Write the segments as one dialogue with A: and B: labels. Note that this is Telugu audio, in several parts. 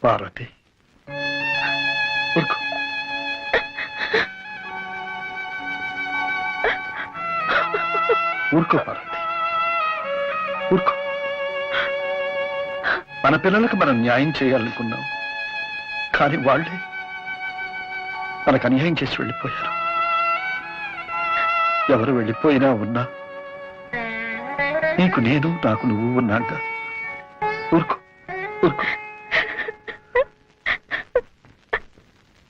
A: పార్వతి ఊరుకో. ఊరుకో పార్వతి, ఊరుకో. మన పిల్లలకు మనం న్యాయం చేయాలనుకున్నాం, కానీ వాళ్ళే మనకు అన్యాయం చేసి వెళ్ళిపోయారు. ఎవరు వెళ్ళిపోయినా ఉన్నా నీకు నేను, నాకు నువ్వు ఉన్నాగా. ఊరుకో, ఊరుకో.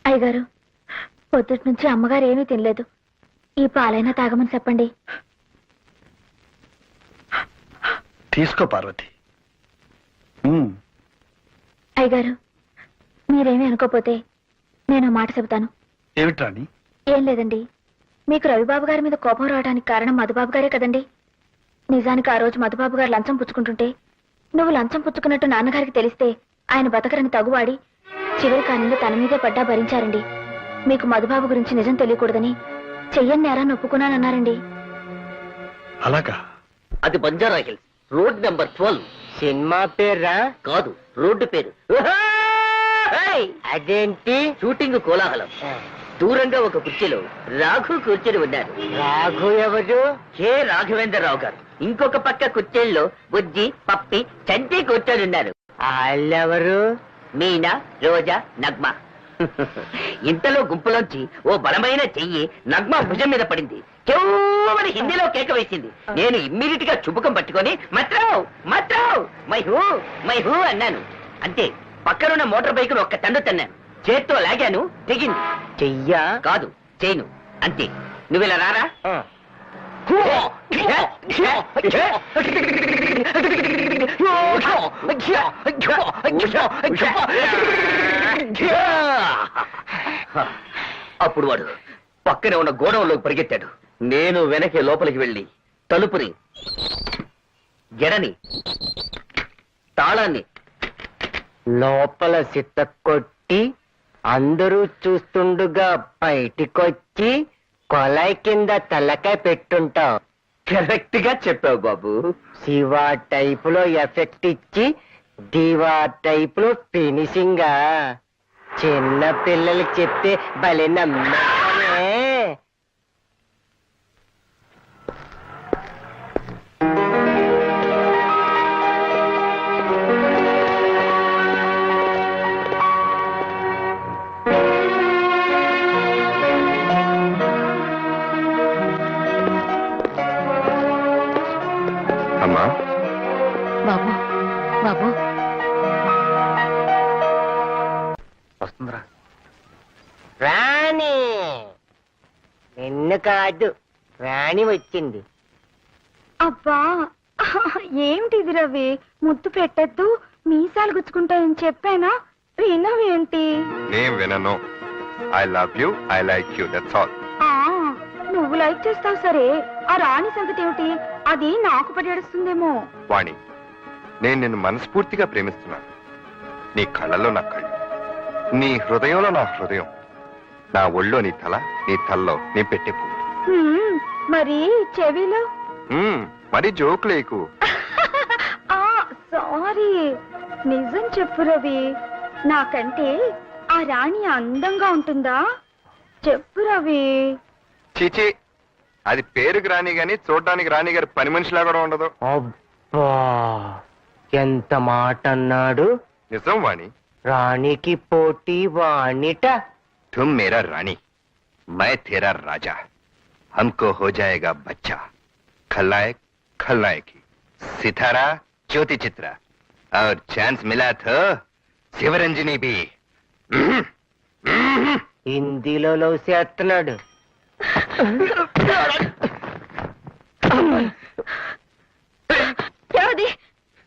B: అయ్యగారు, పొద్దుటి నుంచి అమ్మగారు ఏమీ తినలేదు. ఈ పాలైనా తాగమని చెప్పండి.
A: తీసుకో పార్వతి.
B: అయ్యగారు, మీరేమీ అనుకోపోతే నేను మాట చెబుతాను.
A: ఏమిట్రాని?
B: ఏం లేదండి, మీకు రవిబాబు గారి మీద కోపం రావడానికి కారణం మధుబాబు గారే కదండి. నిజానికి ఆ రోజు మధుబాబు గారు లంచం పుచ్చుకుంటుంటే నువ్వు లంచం పుచ్చుకున్నట్టు నాన్నగారికి తెలిస్తే ఆయన బతకరని తగువాడి చివరి కాలంలో తన మీదే పడ్డా భరించారండి. మీకు మధుబాబు గురించి నిజం తెలియకూడదని చెయ్యని నేరాన్ని ఒప్పుకున్నానన్నారండి.
A: అలాగా?
C: అది Banjara Hills, road number 12.
D: Cinema పేరా?
C: కాదు, రోడ్డు పేరు.
D: అదేంటి?
C: షూటింగ్ కోలాహలం. దూరంగా ఒక కుర్చీలో రాఘు కూర్చొని ఉన్నారు.
D: రాఘు ఎవరు?
C: కె రాఘవేంద్రరావు గారు. ఇంకొక పక్క కుర్చీల్లో బుజ్జి, పప్పి, చంటి కూర్చొని ఉన్నారు.
D: వాళ్ళెవరు?
C: మీనా, రోజా, నగ్మ. ఇంతలో గుంపులోంచి ఓ బలమైన చెయ్యి నగ్మ భుజం మీద పడింది. చెవుమని హిందీలో కేక వేసింది. నేను ఇమ్మీడియట్ గా చుబుకం పట్టుకొని మత్రావ్ మత్రావ్ మైహూ అన్నాను. అంతే, పక్కనున్న మోటార్ బైక్ ఒక్క తండు తన్నాను. చేత్తో లాగాను, తెగింది.
D: చెయ్యా?
C: కాదు, చేయను. అంతే. నువ్విలా రారా. అప్పుడు వాడు పక్కనే ఉన్న గోడౌన్లోకి పరిగెత్తాడు. నేను వెనకే లోపలికి వెళ్ళి తలుపుని, గెడని, తాళాన్ని
D: లోపల సిత్త కొట్టి అందరూ చూస్తుండగా బయటికొచ్చి కొలాయి కింద తలకాయ పెట్టుంటావు.
C: కరెక్ట్ గా చెప్పావు బాబు.
D: శివ టైపులో ఎఫెక్ట్ ఇచ్చి దివా టైపులో ఫినిషింగ్. చిన్న పిల్లలకి చెప్తే భలే నమ్మకమే.
A: అమ్మా.
B: బాబు, బాబు,
A: వస్తుందిరా.
D: రాణి నిన్ను కాదు, రాణి వచ్చింది.
B: అబ్బా ఏమిటిది రవి? ముద్దు పెట్టద్దు, మీసాలు గుచ్చుకుంటాయని చెప్పానా? వినవేంటి?
E: నేను వినను. I love you, I like you, that's all.
B: నువ్వు లైక్ చేస్తావు సరే, ఆ రాణి సంగతి ఏమిటి? అది నాకు పడేస్తుందేమో.
E: వాణి, నేను నిన్ను మనస్ఫూర్తిగా ప్రేమిస్తున్నాను. నీ కళ్ళలో నా కళ్ళు, నీ హృదయంలో నా హృదయం, నా ఒళ్ళో నీ తల, నీ తల్లో నీ పెట్టే పువ్వు.
B: మరి చెవిలో?
E: మరి జోక్ లేకు.
B: సారీ, నిజం చెప్పు రవి, నాకంటే ఆ రాణి అందంగా ఉంటుందా? చెప్పు రవి.
E: చీచి, అది పేరుకి రాని గాని చూడడానికి రాణి గారి పని మనిషిలా కూడా ఉండదు.
D: అబ్బా, ఎంత మాట అన్నాడు.
E: నిజం వాణి.
D: రాణికి పోటీ వాణిట.
E: तुम मेरा रानी, मैं तेरा राजा, हमको हो जाएगा बच्चा. खलनायक खलनायकी, सितारा ज्योति चित्रा, और चांस मिला तो शिवरंजनी भी.
D: హిందీలో లవ్ చేస్తున్నాడు.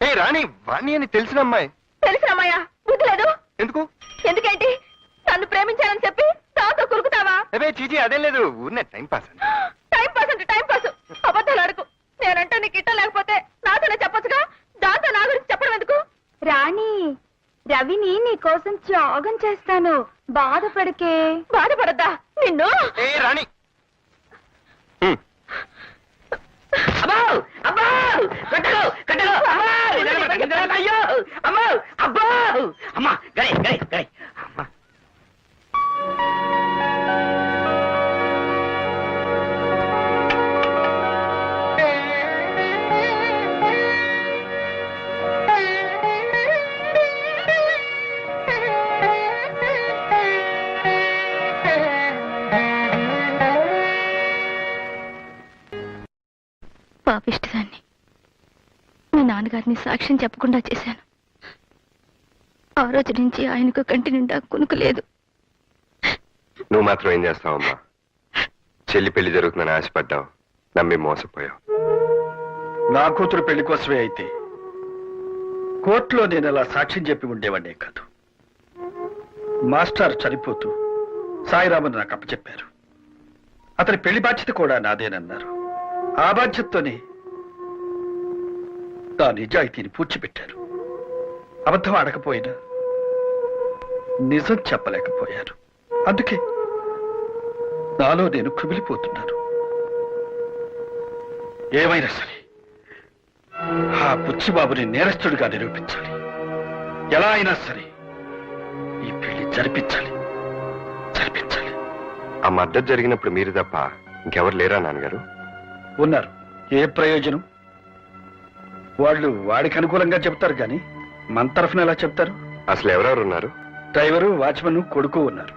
E: ఏ రాణి, వాణి అని తెలిసిన అమ్మాయి.
B: తెలిసినమ్మయ్యా, బుద్ధి లేదు.
E: ఎందుకు?
B: ఎందుకేంటి? నన్ను ప్రేమించాలని చెప్పి దాంతో కురుకుతావా?
E: అదే చీచి, అదేం లేదు, ఊరినే టైం పాస్.
B: టైం పాస్ అంటే టైం పాస్. అబద్ధాలు అడుగు. నేనంటే నీకు ఇట్ట లేకపోతే నాతోనే చెప్పొచ్చుగా. దాంతో నా గురించి చెప్పడం ఎందుకు? రాణి, రవిని నీ కోసం త్యాగం చేస్తాను, బాధపడకే. బాధపడద్దా నిన్ను?
E: ఏ రాణి,
C: అమ్మో అమ్మో కట్టలు కట్టలు అయ్యో అమ్మో అబ్బో అమ్మ గడే గడే గడే అమ్మ
B: పాపిష్టిదాన్ని మీ నాన్నగారిని సాక్ష్యం చెప్పకుండా చేశాను. ఆ రోజు నుంచి ఆయనకు కంటి నిండా కునుకు లేదు.
E: నువ్వు మాత్రం ఏం చేస్తావమ్మా? చెల్లి పెళ్లి జరుగుతుందని ఆశపడ్డావు, నమ్మి మోసపోయావు.
A: నా కూతురు పెళ్లి కోసమే అయితే కోర్టులో నేను అలా సాక్ష్యం చెప్పి ఉండేవాడే కాదు. మాస్టర్ చనిపోతూ సాయిరామన్ నాకు అప్పచెప్పారు. అతని పెళ్లి బాధ్యత కూడా నాదేనన్నారు. ఆ బాధ్యతతోనే నా నిజాయితీని పూడ్చిపెట్టారు. అబద్ధం ఆడకపోయినా నిజం చెప్పలేకపోయారు. అందుకే నాలో నేను కుమిలిపోతున్నాను. ఏమైనా సరే ఆ బుచ్చిబాబుని నేరస్తుడిగా నిరూపించాలి. ఎలా అయినా సరే ఈ పెళ్లి జరిపించాలి.
E: ఆ మద్దతు జరిగినప్పుడు మీరు తప్ప ఇంకెవరు లేరా నాన్నగారు?
A: ఉన్నారు. ఏ ప్రయోజనం? వాళ్ళు వాడికి అనుకూలంగా చెప్తారు కానీ మన తరఫున ఎలా చెప్తారు?
E: అసలు ఎవరెవరు ఉన్నారు?
A: డ్రైవరు, వాచ్మన్, కొడుకు ఉన్నారు.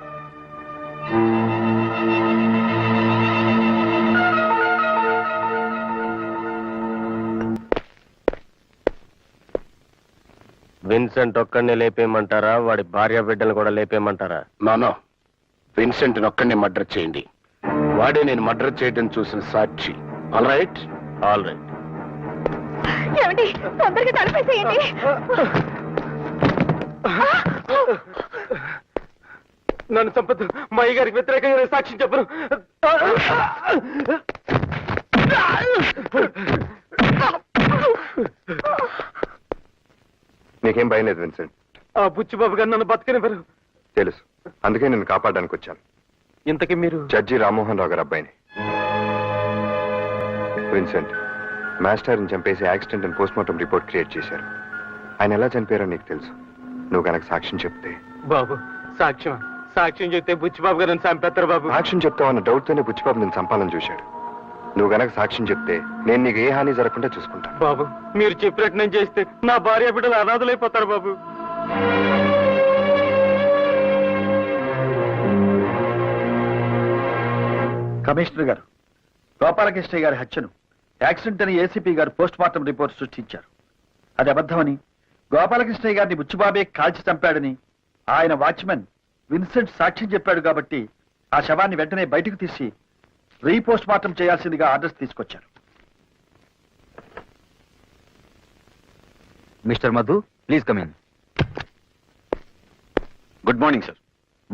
D: విన్సెంట్ ఒక్కడిని లేపేయమంటారా, వాడి భార్య బిడ్డలు కూడా లేపేయమంటారా?
F: నో, విన్సెంట్ ఒక్కడిని మర్డర్ చేయండి. వాడే నేను మర్డర్ చేయడం చూసిన సాక్షి. All right.
B: ఏమండి, తొందరగా తలపేసేయండి.
D: నన్ను చంపదు. మా అయ్య గారికి వ్యతిరేకంగా నేను సాక్ష్యం చెప్పను.
E: నీకేం భయం లేదు విన్సెంట్?
D: ఆ బుచ్చిబాబు గారు నన్ను బతకనివ్వరు.
E: తెలుసు, అందుకే నేను కాపాడడానికి వచ్చాను.
D: ఇంతకీ మీరు?
E: జడ్జి రామ్మోహన్ రావు గారు అబ్బాయిని. విన్సెంట్ మాస్టర్ని చంపేసి యాక్సిడెంట్ అని పోస్ట్మార్టం రిపోర్ట్ క్రియేట్ చేశారు. ఆయన ఎలా చనిపోయారో నీకు తెలుసు. నువ్వు కనుక సాక్ష్యం చెప్తే.
D: బాబు, సాక్ష్యం చెప్తే బుచ్చిబాబు గారు చంపేస్తారు బాబు.
E: సాక్ష్యం చెప్తావన్న డౌట్తోనే బుచ్చిబాబు నేను చంపాలని చూశాడు. నువ్వు గనక సాక్ష్యం చెప్తే నేను నీకు ఏ హాని జరగకుండా చూసుకుంటా.
D: బాబు, మీరు చెప్పినట్టు నేను చేస్తే నా భార్య బిడ్డలు అనాథలైపోతారు బాబు.
A: కమిషనర్ గారు, గోపాలకృష్ణ గారి హత్యను యాక్సిడెంట్ అని ఏసీపీ గారు పోస్ట్ మార్టం రిపోర్ట్ సృష్టించారు. అది అబద్ధమని, గోపాలకృష్ణ గారిని బుచ్చిబాబే కాల్చి చంపాడని ఆయన వాచ్మెన్ విన్సెంట్ సాక్ష్యం చెప్పాడు. కాబట్టి ఆ శవాన్ని వెంటనే బయటకు తీసి రీపోస్ట్ మార్టం చేయాల్సిందిగా ఆర్డర్స్ తీసుకొచ్చారు.
G: Mister Madhu, please come in.
A: Good morning sir.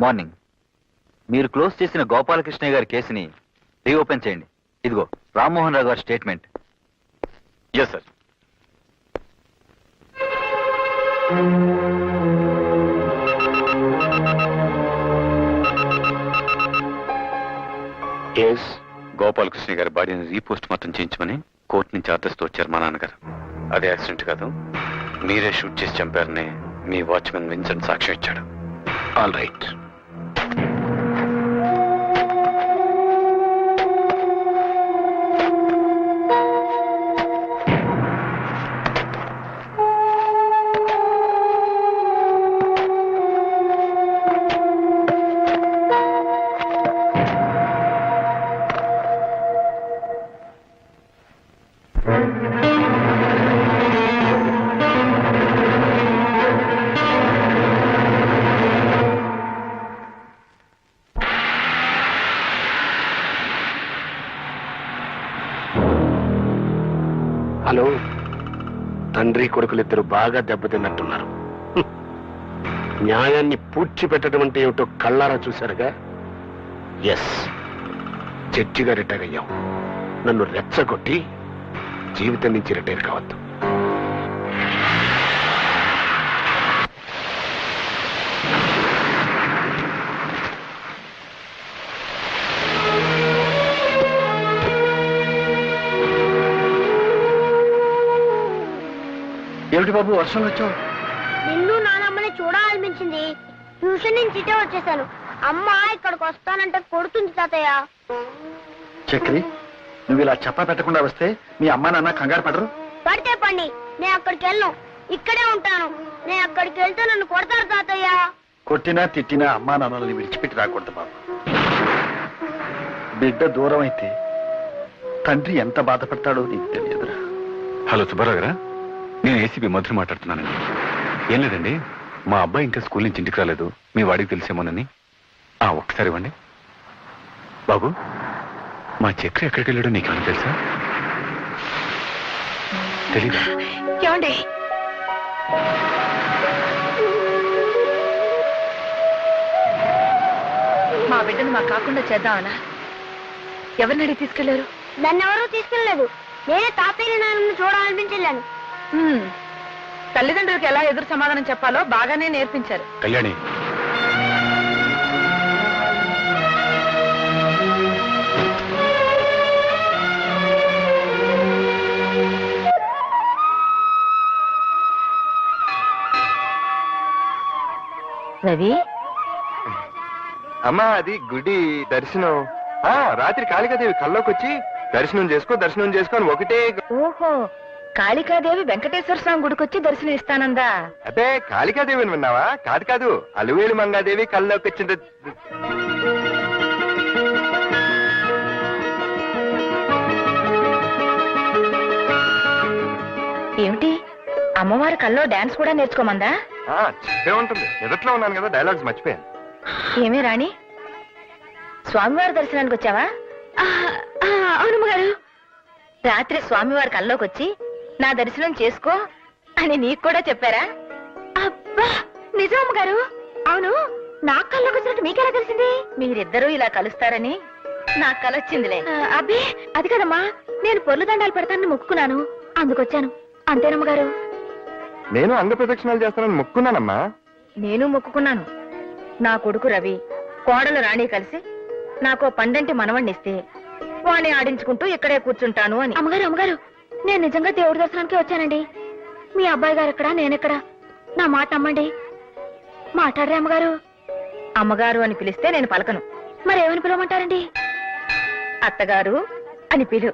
G: Morning. మీరు క్లోజ్ చేసిన గోపాలకృష్ణ గారి కేసుని రీఓపెన్ చేయండి. ఇదిగో రామ్మోహన్ రావు గారి స్టేట్మెంట్.
A: Yes sir.
H: గోపాలకృష్ణ గారి బాడీని రీపోస్ట్ మార్టం చేయించమని కోర్టు నుంచి ఆర్డర్స్తో వచ్చారు మా నాన్నగారు. అది యాక్సిడెంట్ కాదు, మీరే షూట్ చేసి చంపారని మీ వాచ్మెన్ విన్సెంట్ సాక్ష్యం ఇచ్చాడు.
F: All right. హలో, తండ్రి కొడుకులిద్దరు బాగా దెబ్బతిన్నట్టున్నారు. న్యాయాన్ని పూడ్చిపెట్టడం అంటే ఏమిటో కళ్ళారా చూశారుగా. ఎస్, జడ్జిగా రిటైర్ అయ్యావు. నన్ను రెచ్చగొట్టి జీవితం నుంచి రిటైర్ కావద్దు.
A: ఏమిటి బాబు వర్షంలో వచ్చావు?
I: నిన్ను నానమ్మని చూడాలనిపించింది. ట్యూషన్ నుంచి ఇటే వచ్చేసాను. అమ్మ ఇక్కడికి వస్తానంటే కొడుతుంది తాతయ్య.
A: చక్రి, నువ్వు ఇలా చెప్పా పెట్టకుండా వస్తే మీ అమ్మా నాన్న కంగారు పడరు?
I: పడితే పండి, నేను అక్కడికి వెళ్ళను, ఇక్కడే ఉంటాను. నేను అక్కడికి వెళ్తే నన్ను కొడతారు తాతయ్య.
A: కొట్టినా తిట్టినా అమ్మా నాన్నల్ని విడిచిపెట్టి రాకూడదు బాబు. బిడ్డ దూరం అయితే తండ్రి ఎంత బాధపడతాడో నీకు తెలియదురా.
H: హలో సుబ్బారావు గారా, నేను ఏసీపీ మధుర మాట్లాడుతున్నానండి. ఏం లేదండి, మా అబ్బాయి ఇంకా స్కూల్ నుంచి ఇంటికి రాలేదు, మీ వాడికి తెలిసేమోనని. ఒక్కసారి ఇవ్వండి. బాబు, మా చక్రి ఎక్కడికి వెళ్ళాడో నీకేమైనా తెలుసా? తెలీదా?
B: ఏమండి, మా బిడ్డను మాకు కాకుండా చేద్దామనా? ఎవరిని అడిగి తీసుకెళ్లారు?
I: నన్ను ఎవరూ తీసుకెళ్ళలేదు. నేనే తాతయ్య నాన్నను చూడాలనిపించలేను.
B: తల్లిదండ్రులకు ఎలా ఎదురు సమాధానం చెప్పాలో బాగానే నేర్పించారు.
H: కళ్యాణి,
B: రవి,
E: అమ్మా అది గుడి దర్శనం. రాత్రి కాళికాదేవి కల్లోకి వచ్చి దర్శనం చేసుకో అని ఒకటే.
B: ఓహో, కాళికాదేవి వెంకటేశ్వర స్వామి గుడికొచ్చి దర్శనం ఇస్తానందా?
E: అదే కాళికాదేవిని విన్నావా? కాదు, అలువేలు మంగాదేవి కల్లోకి వచ్చింది.
B: ఏమిటి, అమ్మవారి కల్లో డాన్స్ కూడా నేర్చుకోమందా?
E: చెప్పే ఉంటుంది. ఎదట్లో ఉన్నాను కదా, డైలాగ్స్ మర్చిపోయాను.
B: ఏమే రాణి, స్వామివారి దర్శనానికి వచ్చావా? అవునమ్మ గారు, రాత్రి స్వామివారి కల్లోకి వచ్చి నా దర్శనం చేసుకో అని నీకు కూడా చెప్పారా? అబ్బా, నిజం గారు. అవును, నా కల్లోకి వచ్చినట్టు మీకెలా తెలిసింది? మీరిద్దరూ ఇలా కలుస్తారని నాకు కలొచ్చిందిలే. అబ్బే, అది కదమ్మా, నేను పొర్లు దండాలు పెడతానని మొక్కుకున్నాను, అందుకొచ్చాను. అంతేనమ్మ గారు?
E: నేను అంగ ప్రదక్షిణాలు చేస్తానని మొక్కున్నానమ్మా.
B: నేను మొక్కుకున్నాను. నా కొడుకు రవి, కోడలు రాణి కలిసి నాకు పండంటి మనవణ్ణిస్తే వాణ్ణి ఆడించుకుంటూ ఇక్కడే కూర్చుంటాను అని. అమ్మగారు, నేను నిజంగా దేవుడి దర్శనానికి వచ్చానండి. మీ అబ్బాయి గారు ఎక్కడా, నేనెక్కడా? నా మాట నమ్మండి. మాట్లాడరే అమ్మగారు. అమ్మగారు అని పిలిస్తే నేను పలకను. మరేమని పిలవమంటారండి? అత్తగారు అని పిలు.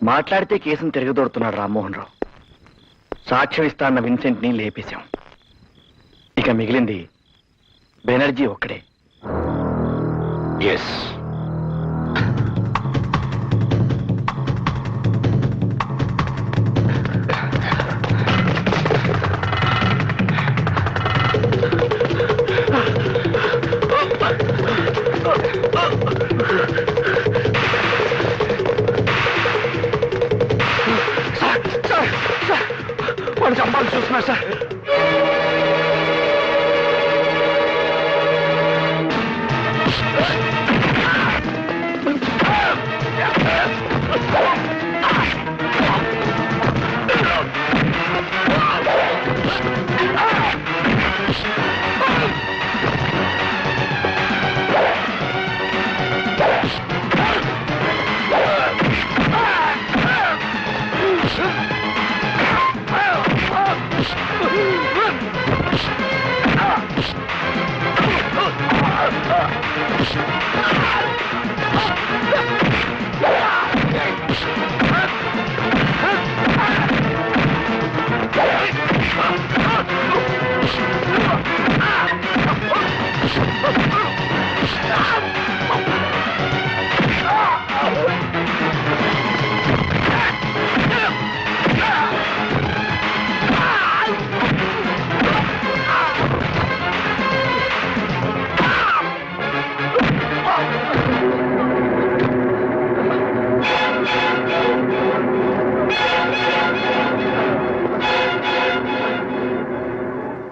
A: మాట్లాడితే కేసును తిరగదోడుతున్నాడు రామ్మోహన్ రావు. సాక్ష్యం ఇస్తా అన్న విన్సెంట్ ని లేపేశాం. ఇక మిగిలింది బెనర్జీ ఒక్కడే.
H: ఎస్,
A: వాడు చంపాలని చూస్తున్నారు సార్.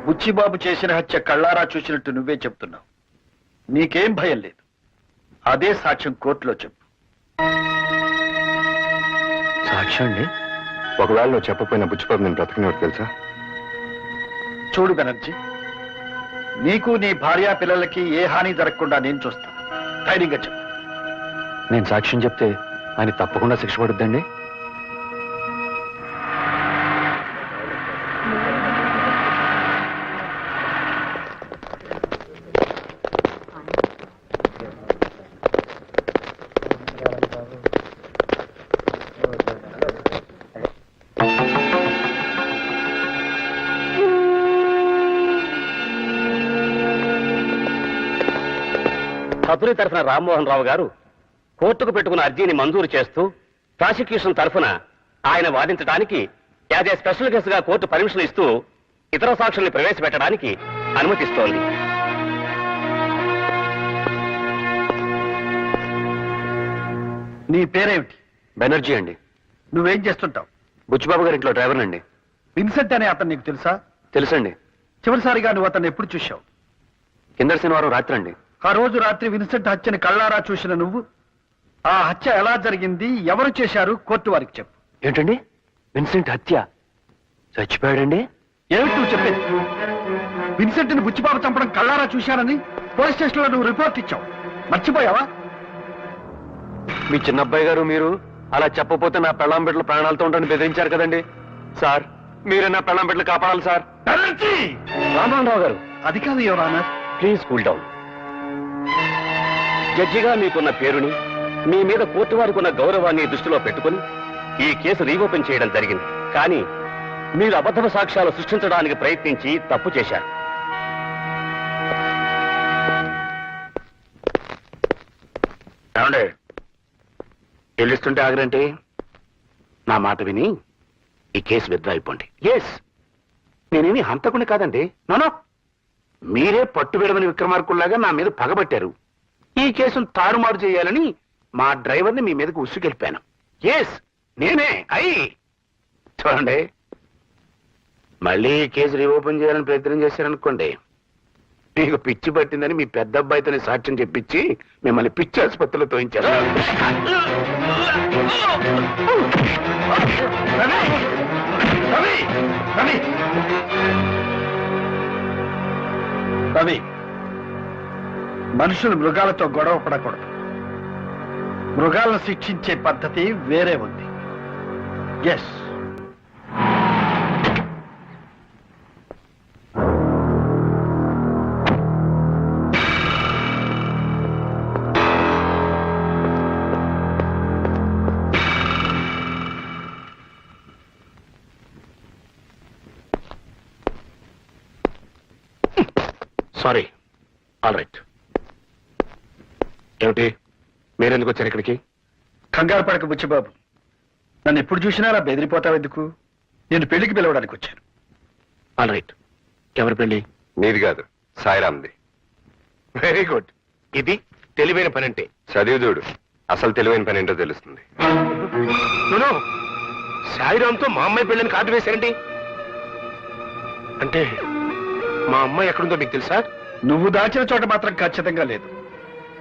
A: బుచ్చిబాబు చేసిన హత్య కళ్ళారా చూసినట్టు నువ్వే చెప్తున్నావు. నీకేం భయం లేదు. అదే సాక్ష్యం కోర్టులో చెప్పు.
E: సాక్ష్యం అండి? ఒకవేళ నువ్వు చెప్పపోయిన బుచ్చిబాబు నేను బ్రతకనివాడు తెలుసా?
A: చూడు బెనర్జీ, నీకు నీ భార్య పిల్లలకి ఏ హాని జరగకుండా నేను చూస్తాను. ధైర్యంగా చెప్పు.
H: నేను సాక్ష్యం చెప్తే ఆయన తప్పకుండా శిక్ష పడుద్దండి.
J: అతని తరఫున రామ్మోహన్ రావు గారు కోర్టుకు పెట్టుకున్న అర్జీని మంజూరు చేస్తూ ప్రాసిక్యూషన్ తరఫున ఆయన వాదించడానికి యాజ్ ఏ స్పెషల్ కేసుగా కోర్టు పర్మిషన్ ఇస్తూ ఇతర సాక్షుల్ని ప్రవేశపెట్టడానికి అనుమతిస్తోంది.
A: నీ పేరేమిటి?
H: బెనర్జీ అండి.
A: నువ్వేం చేస్తుంటావు?
H: బుచ్చిబాబు గారి ఇంట్లో డ్రైవర్ అండి.
A: విన్సెంట్ అనే అతను నీకు తెలుసా?
H: తెలుసండి.
A: చివరిసారిగా నువ్వు అతన్ని ఎప్పుడు చూశావు?
H: కింద శనివారం రాత్రి అండి.
A: ఆ రోజు రాత్రి విన్సెంట్ హత్యని కళ్ళారా చూసిన నువ్వు ఆ హత్య ఎలా జరిగింది, ఎవరు చేశారు, కోర్టు వారికి చెప్పు.
H: ఏంటండి? విన్సెంట్ హత్య? చచ్చిపోయాడండి?
A: ఏమిటి నువ్వు చెప్పేది? విన్సెంట్ ని బుచ్చిబాబు చంపడం కళ్ళారా చూశానని పోలీస్ స్టేషన్ లో నువ్వు రిపోర్ట్ ఇచ్చావు. మర్చిపోయావా?
H: మీ చిన్నబ్బాయి గారు మీరు అలా చెప్పపోతే నా పెళ్ళాం బిడ్డలు ప్రాణాలతో ఉంటాను బెదిరించారు కదండి. సార్ మీరే నా పెళ్ళాం బిడ్డలు కాపాడాలి సార్.
J: రామ్మోహన్ రావు గారు,
A: అది కాదు your honour.
J: Please cool down. జడ్జిగా మీకున్న పేరుని, మీ మీద కోర్టు వారికి ఉన్న గౌరవాన్ని దృష్టిలో పెట్టుకుని ఈ కేసు రీఓపెన్ చేయడం జరిగింది. కానీ మీరు అబద్ధ సాక్ష్యాలు సృష్టించడానికి ప్రయత్నించి తప్పు చేశారు.
F: ఏమండే చెల్లిస్తుంటే ఆగరంటే నా మాట విని ఈ కేసు విత్డ్రా అయిపోండి. ఎస్, నేనేమి హంతకుని కాదండి. నోనో, మీరే పట్టు విడవని విక్రమార్కుల్లాగా నా మీద పగబట్టారు. ఈ కేసును తారుమారు చేయాలని మా డ్రైవర్ని మీ మీదకు ఉసుకెళ్ళిపాను. ఎస్, నేనే. చూడండి, మళ్ళీ ఈ కేసు రీఓపెన్ చేయాలని ప్రయత్నం చేశారనుకోండి, మీకు పిచ్చి పట్టిందని మీ పెద్ద అబ్బాయితోనే సాక్ష్యం చెప్పించి మిమ్మల్ని పిచ్చి ఆసుపత్రిలో తోయించారు.
A: రవి, మనుషులు మృగాలతో గొడవ పడకూడదు. మృగాలను శిక్షించే పద్ధతి వేరే ఉంది. Yes,
F: sorry. All right. ఏమిటి, మీరెందుకు వచ్చారు ఇక్కడికి?
A: కంగారు పడక బుచ్చిబాబు. నన్ను ఎప్పుడు చూసినా అలా బెదిరిపోతావు ఎందుకు? నేను పెళ్లికి పిలవడానికి వచ్చాను.
F: All right. ఎవరి పెళ్లి?
E: నీది కాదు, సాయిరామ్ది.
F: Very good. ఇది తెలివైన పని అంటే.
E: చదివి చూడు, అసలు తెలివైన పని ఏంటో తెలుస్తుంది.
F: నూనో, సాయిరామ్తో మా అమ్మాయి పెళ్ళని కార్డు వేశారండి. అంటే మా అమ్మాయి ఎక్కడుందో మీకు తెలుసా?
A: నువ్వు దాచిన చోట మాత్రం ఖచ్చితంగా లేదు.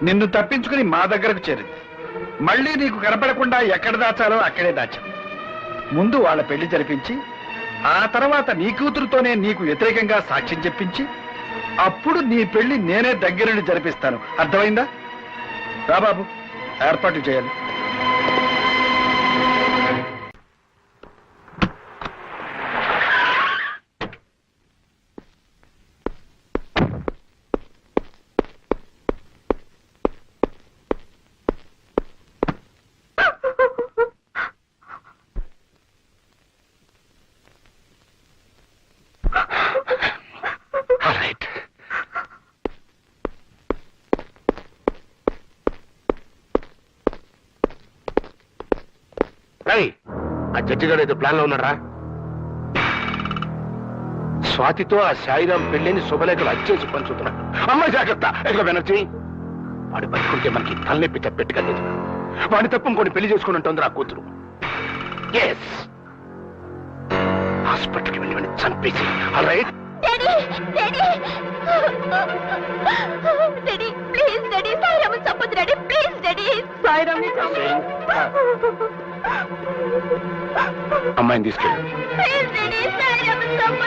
A: నిన్ను తప్పించుకుని మా దగ్గరకు చేరింది. మళ్ళీ నీకు కనపడకుండా ఎక్కడ దాచాలో అక్కడే దాచాం. ముందు వాళ్ళ పెళ్లి జరిపించి, ఆ తర్వాత నీ కూతురుతోనే నీకు వ్యతిరేకంగా సాక్ష్యం చెప్పించి, అప్పుడు నీ పెళ్లి నేనే దగ్గరుండి జరిపిస్తాను. అర్థమైందా? రా బాబు, ఏర్పాటు చేయాలి.
F: ఆ జడ్జి గారు ఏదో ప్లాన్ లో ఉన్నారా? స్వాతితో ఆ సాయిరాం పెళ్లిని శుభలేఖలు అచ్చేసి పంచుతున్నాడు. అమ్మాయి జాగ్రత్త. ఎదుగో బెనర్జీ, వాడు బతుకుంటే మనకి తలనొప్పి తప్పెట్టుగా లేదు. వాడి తప్ప ఇంకోటి పెళ్లి చేసుకుని ఉంటుంది ఆ కూతురు. ఎస్, హాస్పిటల్కి వెళ్ళి వాడిని చంపేసి. All right.
B: Please daddy, Sairam చంపొద్దు డాడీ. ప్లీజ్ డాడీ, సాయిరామ్
F: అమ్మాయిని తీసుకెళ్ళి.
B: Please daddy, Sairam చంపొద్దు.